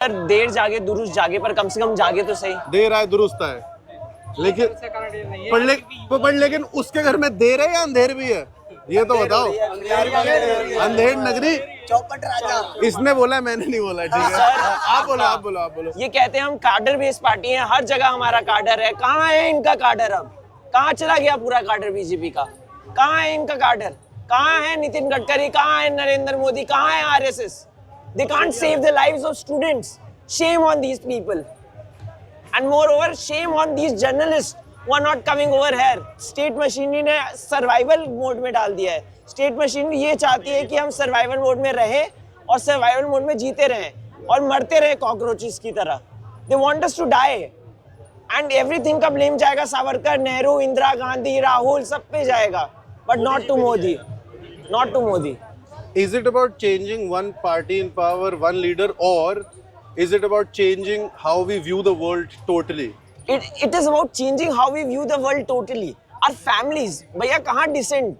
देर जागे दुरुस्त जागे, पर कम से कम जागे तो सही। देर आए दुरुस्त आए, लेकिन उसके घर में देर है या अंधेर भी है, ये तो बताओ। अंधेर नगरी चौपट राजा इसने बोला, मैंने नहीं बोला। ठीक है, आप बोलो। ये कहते हैं हम कार्डर बेस्ड पार्टी है, हर जगह हमारा कार्डर है। कहाँ है इनका कार्डर? अब कहाँ चला गया पूरा कार्डर बीजेपी का? कहाँ है इनका कार्डर? कहाँ है नितिन गडकरी? कहाँ है नरेंद्र मोदी? कहाँ है RSS? They can't save the lives of students. Shame on these people. And moreover, shame on these journalists who are not coming over here. State machinery ने survival mode में डाल दिया है। State machinery ये चाहती है कि हम survival mode में रहें और survival mode में जीते रहें और मरते रहें cockroaches की तरह। They want us to die. And everything का blame जाएगा सावरकर, नेहरू, इंदिरा गांधी, राहुल, सब पे जाएगा। But not to Modi. Not to Modi. Is it about changing one party in power, one leader, or is it about changing how we view the world totally? It is about changing how we view the world totally. Our families, भैया कहाँ decent?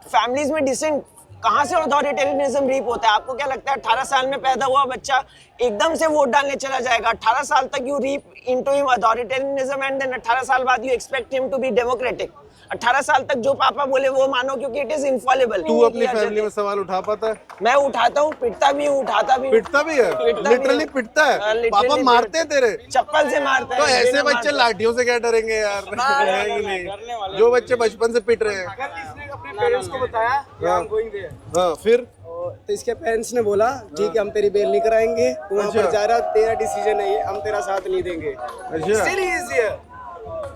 Families में decent कहाँ से authoritarianism reap होता है? आपको क्या लगता है 18 साल में पैदा हुआ बच्चा एकदम से वोट डालने चला जाएगा? 18 साल तक you reap into him authoritarianism and then 18 साल बाद you expect him to be democratic. 18 साल तक जो पापा बोले वो मानो, क्योंकि इट इज इनफॉलेबल। तू अपनी फैमिली में सवाल उठा पाता है? मैं उठाता हूँ, पिटता भी हूँ, उठाता भी हूँ। पिटता भी है? लिटरली पिटता है? पापा मारते हैं तेरे? चप्पल से मारते हैं। तो ऐसे बच्चे लाठियों से क्या डरेंगे यार? नहीं, जो बच्चे बचपन से पिट रहे हैं। अपने पेरेंट्स को बताया हाँ, फिर तो इसके पेरेंट्स ने बोला ठीक है हम तेरी बेल नहीं कराएंगे, तू वहाँ पर जा रहा, तेरा डिसीजन है ये, हम तेरा साथ नहीं देंगे।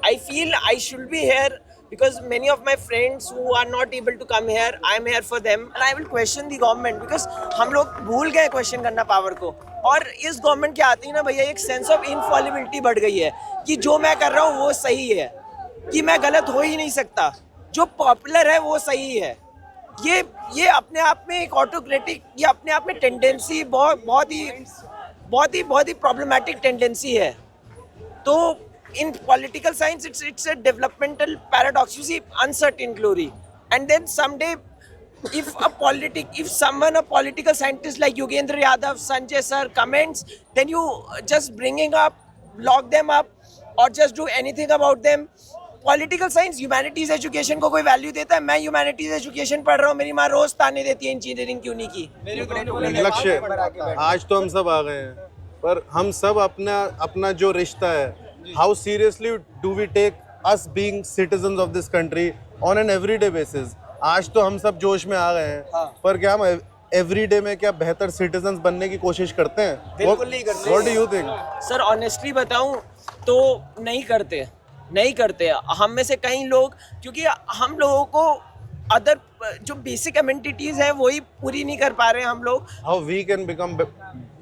I feel I should be here because many of my friends who are not able to come here, I am here for them and I will question the government because हम लोग भूल गए क्वेश्चन करना power को। और इस government के आते ही ना भैया एक सेंस ऑफ इनफॉलिबिलिटी बढ़ गई है कि जो मैं कर रहा हूँ वो सही है, कि मैं गलत हो ही नहीं सकता, जो पॉपुलर है वो सही है। ये अपने आप में एक ऑटोक्रेटिक, ये अपने आप में टेंडेंसी बहुत ही प्रॉब्लमेटिक टेंडेंसी है। तो in political science it's a developmental paradox. You see uncertain glory, and then someday if a political scientist like Yogendra Yadav, Sanjay sir comments, then you just bringing up, lock them up or just do anything about them. Political science, humanities education को कोई value देता है? मैं humanities education पढ़ रहा हूँ, मेरी माँ रोज ताने देती है इंजीनियरिंग क्यों नहीं की। लक्ष्य आज तो हम सब आ गए हैं, पर हम सब अपना जो रिश्ता है, how seriously do we take us being citizens of this country on an everyday basis? आज तो हम सब जोश में आ गए हैं, पर क्या हम एवरीडे में क्या बेहतर सिटीजन्स बनने की कोशिश करते हैं? बिल्कुल नहीं करते। What do you think? Sir honestly बताऊं तो नहीं करते हम में से कई लोग, क्योंकि हम लोगों को अदर जो बेसिक अमेनिटीज है वही पूरी नहीं कर पा रहे हैं हम लोग। How we can become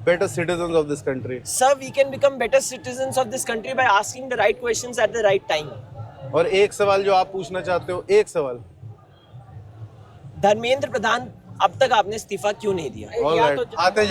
better citizens of this country? Sir, we can become better citizens of this country by asking the right questions at the right time. और एक सवाल जो आप पूछना चाहते हो, एक सवाल, धर्मेंद्र प्रधान अब तक आपने इस्तीफा क्यों नहीं दिया? All right, आते